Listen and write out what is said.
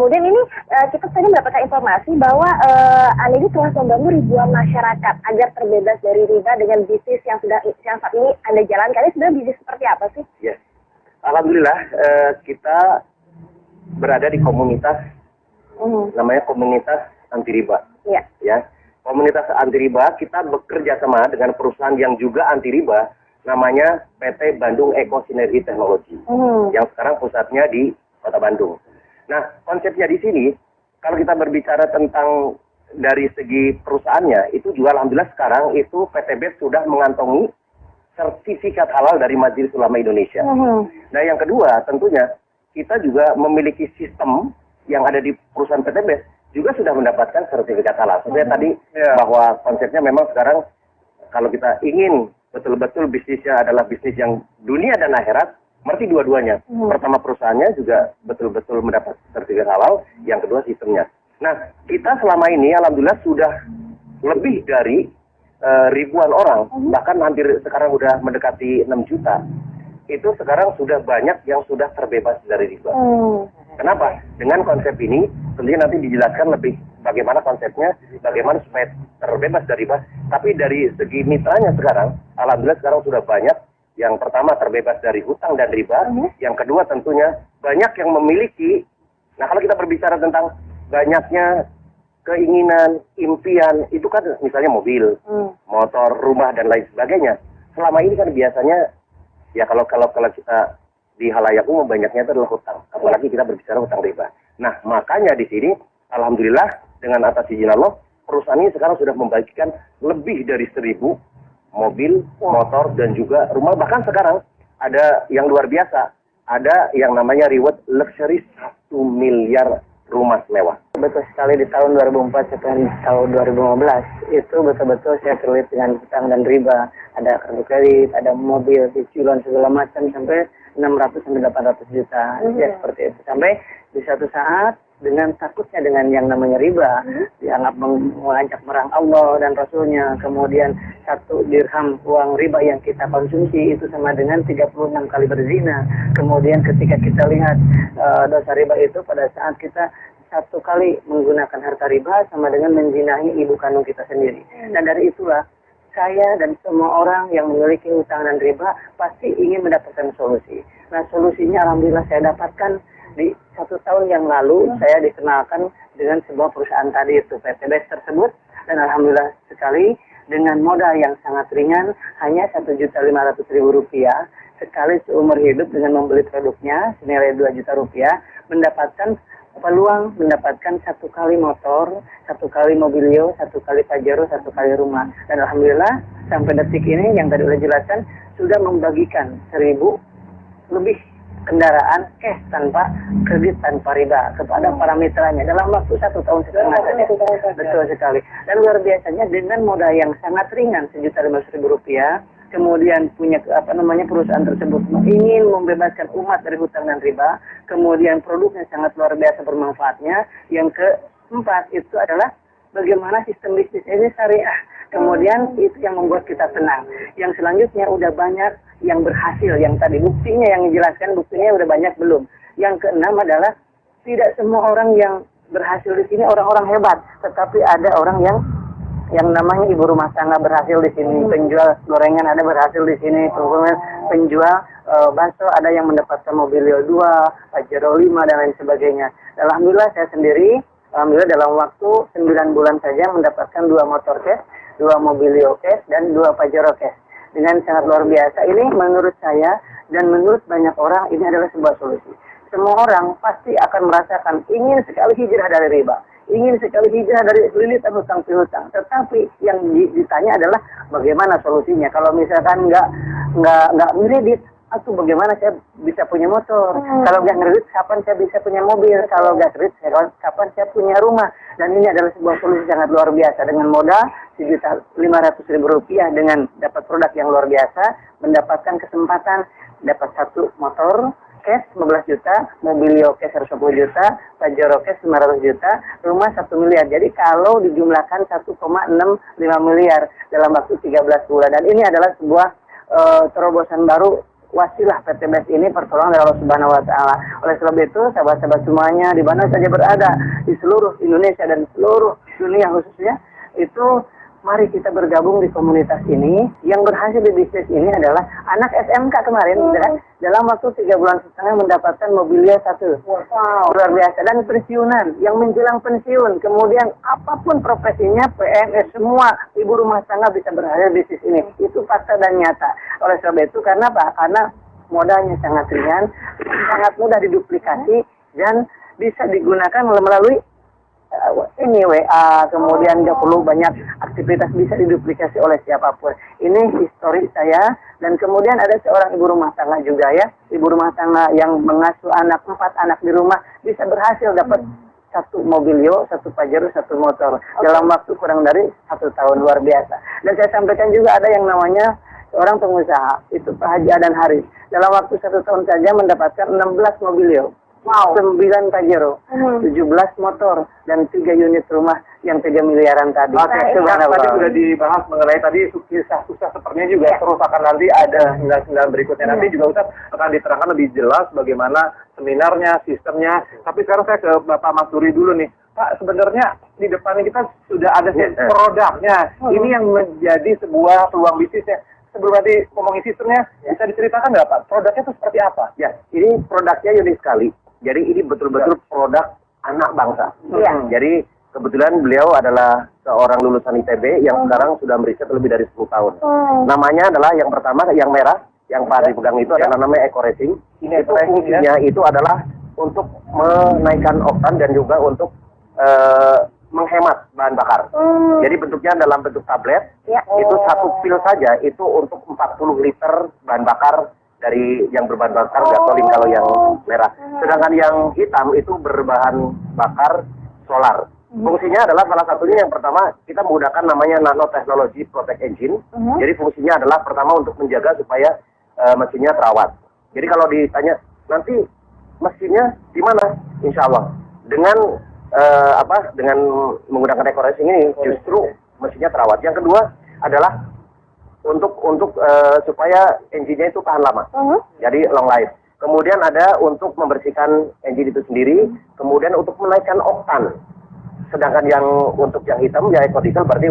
kemudian ini kita tadi mendapatkan informasi bahwa Anda ini telah membangun ribuan masyarakat agar terbebas dari riba dengan bisnis yang saat ini Anda jalankan. Ini sebenarnya bisnis seperti apa sih? Ya, alhamdulillah kita berada di komunitas namanya komunitas anti riba. Iya. Ya, komunitas anti riba kita bekerja sama dengan perusahaan yang juga anti riba, namanya PT Bandung Eko Sinergi Teknologi, yang sekarang pusatnya di Kota Bandung. Nah, konsepnya di sini, kalau kita berbicara tentang dari segi perusahaannya, itu juga alhamdulillah sekarang itu PTB sudah mengantongi sertifikat halal dari Majelis Ulama Indonesia. Nah, yang kedua tentunya kita juga memiliki sistem yang ada di perusahaan PTB juga sudah mendapatkan sertifikat halal. Sebenarnya tadi bahwa konsepnya memang sekarang kalau kita ingin betul-betul bisnisnya adalah bisnis yang dunia dan akhirat, berarti dua-duanya. Pertama perusahaannya juga betul-betul mendapat sertifikat halal, yang kedua sistemnya. Nah, kita selama ini alhamdulillah sudah lebih dari ribuan orang, bahkan hampir sekarang sudah mendekati 6 juta. Itu sekarang sudah banyak yang sudah terbebas dari riba. Kenapa? Dengan konsep ini, tentunya nanti dijelaskan lebih bagaimana konsepnya, bagaimana supaya terbebas dari riba. Tapi dari segi mitranya sekarang, alhamdulillah sekarang sudah banyak. Yang pertama terbebas dari hutang dan riba, yang kedua tentunya banyak yang memiliki. Nah, kalau kita berbicara tentang banyaknya keinginan, impian, itu kan misalnya mobil, motor, rumah dan lain sebagainya. Selama ini kan biasanya ya kalau kita di halayak umum banyaknya itu adalah hutang, apalagi kita berbicara hutang riba. Nah, makanya di sini alhamdulillah dengan atas izin Allah, perusahaan ini sekarang sudah membagikan lebih dari 1.000 mobil, motor, dan juga rumah. Bahkan sekarang ada yang luar biasa. Ada yang namanya reward luxury 1 miliar rumah mewah. Betul sekali, di tahun 2004 sampai tahun 2015 itu betul-betul saya terlibat dengan hutang dan riba. Ada kartu kredit, ada mobil, cicilan segala macam sampai 600 sampai 800 juta. Ya seperti itu. Sampai di satu saat dengan takutnya dengan yang namanya riba, dianggap mengancam merang Allah dan Rasulnya. Kemudian 1 dirham uang riba yang kita konsumsi itu sama dengan 36 kali berzina. Kemudian ketika kita lihat dosa riba itu pada saat kita 1 kali menggunakan harta riba sama dengan menzinahi ibu kandung kita sendiri. Dan dari itulah saya dan semua orang yang memiliki hutang dan riba pasti ingin mendapatkan solusi. Nah, solusinya alhamdulillah saya dapatkan di 1 tahun yang lalu. Saya dikenalkan dengan sebuah perusahaan tadi itu PTB tersebut, dan alhamdulillah sekali dengan modal yang sangat ringan, hanya Rp1.500.000 sekali seumur hidup dengan membeli produknya senilai Rp2 juta, mendapatkan peluang mendapatkan 1 kali motor, 1 kali mobilio, 1 kali pajero, 1 kali rumah. Dan alhamdulillah sampai detik ini yang tadi sudah jelaskan sudah membagikan 1.000 lebih kendaraan cash tanpa kredit tanpa riba kepada para mitranya dalam waktu 1 tahun setengah saja. Betul sekali. Dan luar biasanya dengan modal yang sangat ringan Rp1.500.000, kemudian punya perusahaan tersebut ingin membebaskan umat dari hutang dan riba, kemudian produknya sangat luar biasa bermanfaatnya. Yang keempat itu adalah bagaimana sistem bisnis ini syariah. Kemudian itu yang membuat kita tenang. Yang selanjutnya udah banyak yang berhasil, yang tadi buktinya yang dijelaskan, buktinya udah banyak belum. Yang keenam adalah tidak semua orang yang berhasil di sini orang-orang hebat, tetapi ada orang yang namanya ibu rumah tangga berhasil di sini, penjual gorengan ada berhasil di sini, penjual bakso ada yang mendapatkan mobilio 2, pajero 5 dan lain sebagainya. Alhamdulillah saya sendiri, alhamdulillah dalam waktu 9 bulan saja mendapatkan 2 motor cash, 2 mobilio cash dan 2 pajero cash. Dengan sangat luar biasa. Ini menurut saya dan menurut banyak orang ini adalah sebuah solusi. Semua orang pasti akan merasakan ingin sekali hijrah dari riba, ingin sekali hijrah dari lilitan hutang piutang. Tetapi yang ditanya adalah bagaimana solusinya. Kalau misalkan nggak ngeredit, atau bagaimana saya bisa punya motor? Kalau nggak ngeredit, kapan saya bisa punya mobil? Kalau nggak kredit, kapan saya punya rumah? Dan ini adalah sebuah solusi sangat luar biasa. Dengan modal Rp1.500.000 dengan dapat produk yang luar biasa, mendapatkan kesempatan dapat 1 motor cash 15 juta, mobilio cash 10 juta, pajero cash 500 juta, rumah 1 miliar. Jadi kalau dijumlahkan 1,65 miliar dalam waktu 13 bulan. Dan ini adalah sebuah terobosan baru wasilah PT BES ini pertolongan dari Allah Subhanahu wa taala. Oleh sebab itu, sahabat-sahabat semuanya di mana saja berada di seluruh Indonesia dan seluruh dunia khususnya, itu mari kita bergabung di komunitas ini. Yang berhasil di bisnis ini adalah anak SMK kemarin, kan? Dalam waktu 3 bulan setengah mendapatkan mobilnya 1. Wow, luar biasa. Dan pensiunan, yang menjelang pensiun, kemudian apapun profesinya, PNS, semua ibu rumah tangga bisa berhasil di bisnis ini. Itu fakta dan nyata. Oleh sebab itu, karena apa? Karena modalnya sangat ringan, sangat mudah diduplikasi, dan bisa digunakan melalui ini WA, kemudian nggak perlu banyak aktivitas, bisa diduplikasi oleh siapapun. Ini histori saya. Dan kemudian ada seorang ibu rumah tangga juga ya, ibu rumah tangga yang mengasuh 4 anak di rumah, bisa berhasil dapat 1 mobilio, 1 Pajero, 1 motor dalam waktu kurang dari 1 tahun. Luar biasa. Dan saya sampaikan juga ada yang namanya seorang pengusaha, itu Pak Haji Adan Haris, dalam waktu 1 tahun saja mendapatkan 16 mobilio. Wow. 9 Pajero, 17 motor, dan 3 unit rumah yang 3 miliaran tadi. Oke, tadi sudah dibahas mengenai tadi kisah susah sepertinya juga terus akan nanti ada sembilan berikutnya. Nanti juga Ustaz akan diterangkan lebih jelas bagaimana seminarnya, sistemnya. Tapi sekarang saya ke Bapak Mas Duri dulu nih. Pak, sebenarnya di depan kita sudah ada produknya. Ini yang menjadi sebuah peluang bisnisnya. Sebelum nanti ngomongin sistemnya, bisa diceritakan nggak Pak? Produknya itu seperti apa? Ya, ini produknya unik sekali. Jadi ini betul-betul produk anak bangsa. Jadi kebetulan beliau adalah seorang lulusan ITB yang sekarang sudah meriset lebih dari 10 tahun. Namanya adalah yang pertama, yang merah, yang Pak dipegang itu adalah namanya Eco Racing. Ini itu fungsinya itu adalah untuk menaikkan oktan dan juga untuk menghemat bahan bakar. Jadi bentuknya dalam bentuk tablet. Itu 1 pil saja itu untuk 40 liter bahan bakar dari yang berbahan bakar gasolin kalau yang merah. Sedangkan yang hitam itu berbahan bakar solar. Fungsinya adalah salah satunya yang pertama kita menggunakan namanya nanotechnology protect engine. Jadi fungsinya adalah pertama untuk menjaga supaya mesinnya terawat. Jadi kalau ditanya nanti mesinnya di mana? Insya Allah dengan dengan menggunakan Eco Racing ini justru mesinnya terawat. Yang kedua adalah untuk supaya engine-nya itu tahan lama. Jadi long life. Kemudian ada untuk membersihkan engine itu sendiri, kemudian untuk menaikkan oktan. Sedangkan yang untuk yang hitam ya eco diesel berarti